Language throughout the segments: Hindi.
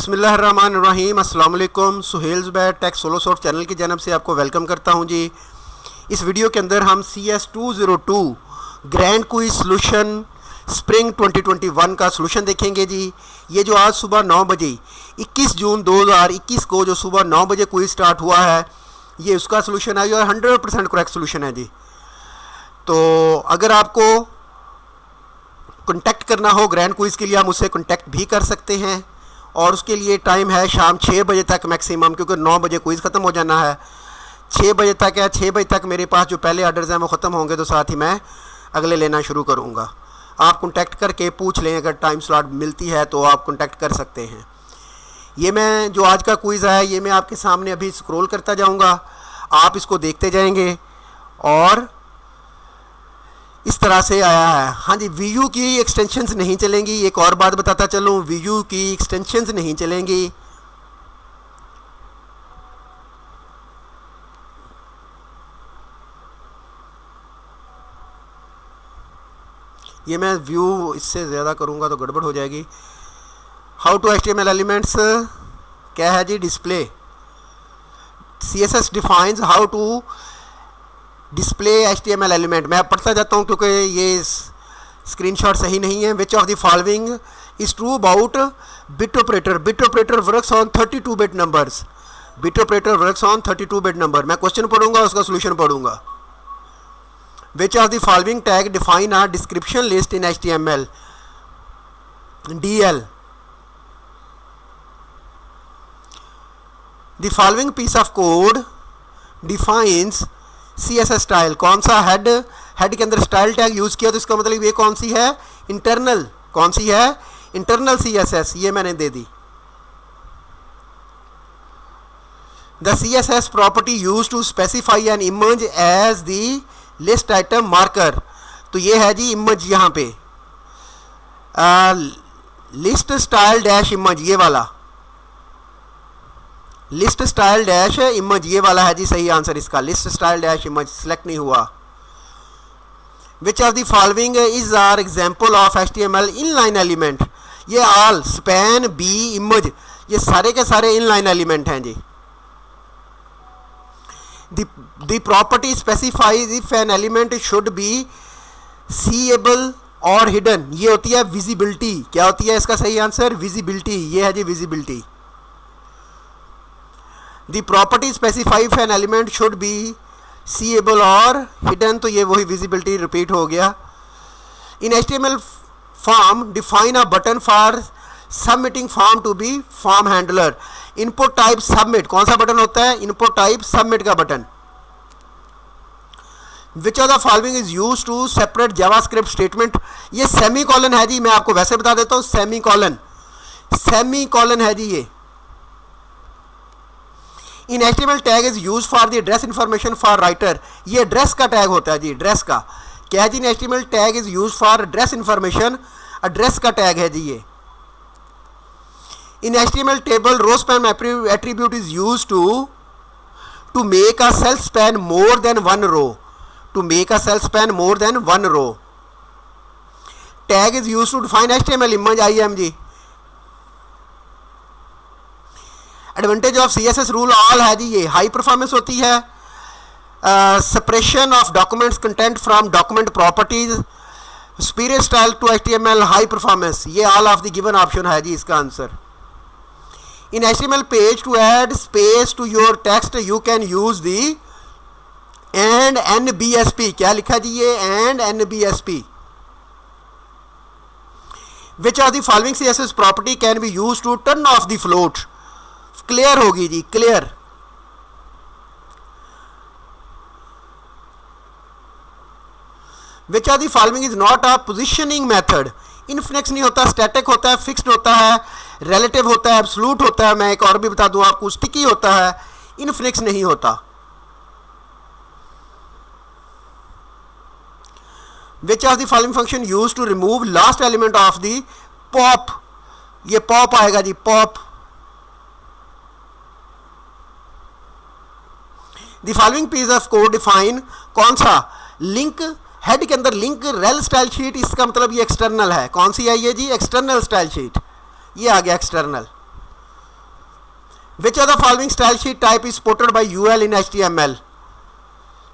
बिस्मिल्लाहिर्रहमानिर्रहीम। अस्सलाम वालेकुम। Suhail Zubair tech solo soft channel की जानब से आपको वेलकम करता हूं जी। इस वीडियो के अंदर हम CS202 grand quiz solution spring 2021 का सोल्यूशन देखेंगे जी। ये जो आज सुबह 9 बजे 21 जून 2021 को जो सुबह 9 बजे क्विज स्टार्ट हुआ है, ये उसका सोल्यूशन है और 100% करेक्ट सोल्यूशन है जी। तो अगर आपको कॉन्टैक्ट करना हो ग्रैंड क्विज के लिए, आप मुझसे कॉन्टैक्ट भी कर सकते हैं और उसके लिए टाइम है शाम 6 बजे तक मैक्सिमम, क्योंकि 9 बजे क्विज ख़त्म हो जाना है। 6 बजे तक है, 6 बजे तक मेरे पास जो पहले आर्डर्स हैं वो ख़त्म होंगे, तो साथ ही मैं अगले लेना शुरू करूँगा। आप कॉन्टैक्ट करके पूछ लें, अगर टाइम स्लॉट मिलती है तो आप कॉन्टैक्ट कर सकते हैं। ये मैं जो आज का क्विज़ है ये मैं आपके सामने अभी स्क्रॉल करता जाऊँगा, आप इसको देखते जाएंगे और इस तरह से आया है। हाँ जी, VU की एक्सटेंशंस नहीं चलेंगी। एक और बात बताता चलूँ, VU की एक्सटेंशंस नहीं चलेंगी। ये मैं व्यू इससे ज़्यादा करूँगा तो गड़बड़ हो जाएगी। हाउ टू HTML एलिमेंट्स क्या है जी? Display CSS defines how to display HTML element. मैं पढ़ता जाता हूँ क्योंकि ये स्क्रीनशॉट सही नहीं है। Which of the following is true about bit operator? Bit operator works on 32 bit numbers. Bit operator works on 32 bit number. मैं क्वेश्चन पढ़ूंगा, उसका सोल्यूशन पढ़ूंगा। Which of the following tag define a description list in HTML? DL। The following piece of code defines CSS style. कौन सा हेड के अंदर स्टाइल टैग यूज़ किया, तो इसका मतलब ये कौन सी है? इंटरनल। कौन सी है? Internal CSS। ये मैंने दे दी। The CSS property use to specify an image as the list item marker. तो ये है जी इमेज, यहाँ पे लिस्ट स्टाइल डैश इमेज, ये वाला लिस्ट स्टाइल डैश इमेज, ये वाला है जी सही आंसर इसका। List style dash image select नहीं हुआ। Which of the following is are example of HTML inline element? ये ऑल, स्पैन, बी, इमेज, ये सारे के सारे इनलाइन एलिमेंट हैं जी। The property specifies if an element should be seeable or hidden. ये होती है विजिबिलिटी। क्या होती है इसका सही आंसर? विजिबिलिटी। ये है जी visibility. The property specify if an element should be seeable or hidden, तो ये वही विजिबिलिटी रिपीट हो गया। In HTML form define a button for submitting form to be form handler. Input type submit, कौन सा बटन होता है? इनपुट टाइप सबमिट का button. Which of the following is use to separate JavaScript statement? ये सेमी कॉलन है जी, मैं आपको वैसे बता देता हूँ। सेमी कॉलन है जी ये। In HTML tag is use for the address information for writer. ये एड्रेस का टैग होता है जी, एड्रेस का। क्या है जी? In HTML tag is use for address information, address का टैग है जी ये। In HTML table row span attribute is use to make a cell span more than one row. To make a cell span more than one row. Tag is use to define HTML image, IM जी। Advantage of CSS rule all है जी, ये हाई परफॉर्मेंस होती है। Separation of documents content from document properties, superior style to HTML, high performance. ये all of the given option है जी इसका answer. In HTML page to add space to your text you can use the and NBSP। क्या लिखा जी ये? And NBSP। Which of the following CSS property can be use to turn off the float? Clear होगी जी, clear. Which of the following is not a positioning method? Infinix नहीं होता, स्टैटिक होता है, फिक्स्ड होता है, रिलेटिव होता है, एब्सोल्यूट होता है। मैं एक और भी बता दूं आपको, स्टिकी होता है, इनफिनिक्स नहीं होता। Which of the following function use to remove last element of the pop? ये पॉप आएगा जी, pop. The following piece of code define, कौन सा? लिंक हेड के अंदर लिंक रेल स्टाइल शीट, इसका मतलब ये एक्सटर्नल है। कौन सी है ये जी? External style sheet. ये आ गया external. Which of the following style sheet type is supported by UL in HTML?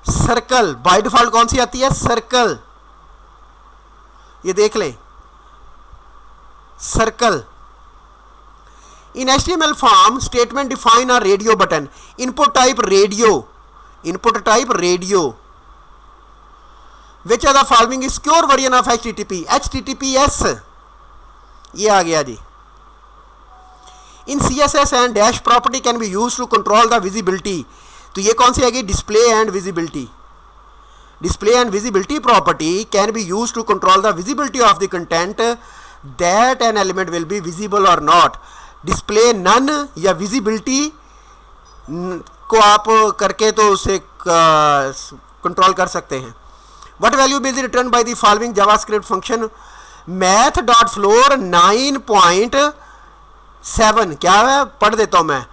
Circle by default कौन सी आती है? सर्कल, ये देख लें, circle. In HTML form statement define a radio button, input type radio, input type radio. Which of the following is secure version of HTTP? HTTPS, ये आ गया जी। In CSS and dash property can be use to control the visibility, तो ये कौन सी आएगी? Display and visibility. Display and visibility property can be use to control the visibility of the content that an element will be visible और नॉट। डिस्प्ले नन या विजिबिलिटी को आप करके तो उसे कंट्रोल कर सकते हैं। What value will be return by the following JavaScript function? Math dot floor 9.7, क्या है पढ़ देता हूं मैं।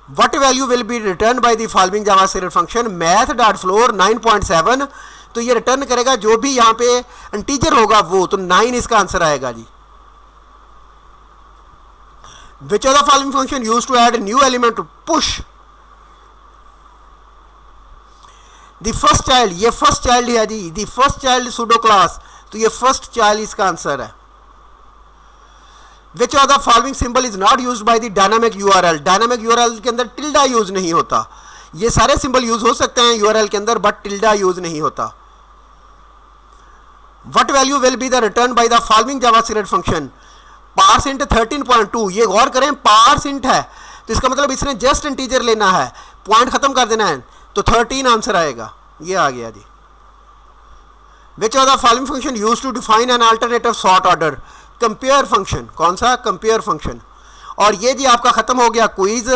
What value will be return by the following JavaScript function? Math dot floor 9.7, तो ये रिटर्न करेगा जो भी यहाँ पे इंटीजर होगा वो, तो 9 इसका आंसर आएगा जी। Which of the following function use to add new element push? The first child, ये फर्स्ट चाइल्ड है जी, the first child pseudo class, तो ये फर्स्ट चाइल्ड इसका आंसर है। Which of the following symbol is not used by the dynamic URL? Dynamic URL के अंदर टिल्डा यूज नहीं होता। ये सारे सिंबल यूज हो सकते हैं URL के अंदर, बट टिल्डा यूज नहीं होता। What value will be the return by the following JavaScript function? Percent 13.2, ये गौर करें पारसेंट है, तो इसका मतलब इसने जस्ट इंटीजर लेना है, पॉइंट खत्म कर देना है, तो 13 आंसर आएगा। ये आ गया जी। Which of the following function use to define an alternative sort order? Compare function. कौन सा? Compare function. और ये जी आपका खत्म हो गया क्विज।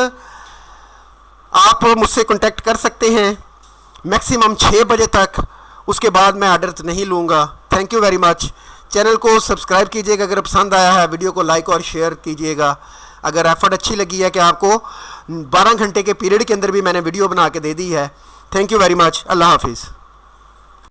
आप मुझसे कांटेक्ट कर सकते हैं मैक्सिमम 6 बजे तक, उसके बाद मैं ऑर्डर नहीं लूँगा। Thank you very much. Channel को सब्सक्राइब कीजिएगा, अगर पसंद आया है वीडियो को लाइक और शेयर कीजिएगा। अगर एफर्ट अच्छी लगी है कि आपको 12 घंटे के पीरियड के अंदर भी मैंने वीडियो बना के दे दी है। Thank you very much. अल्लाह हाफिज़।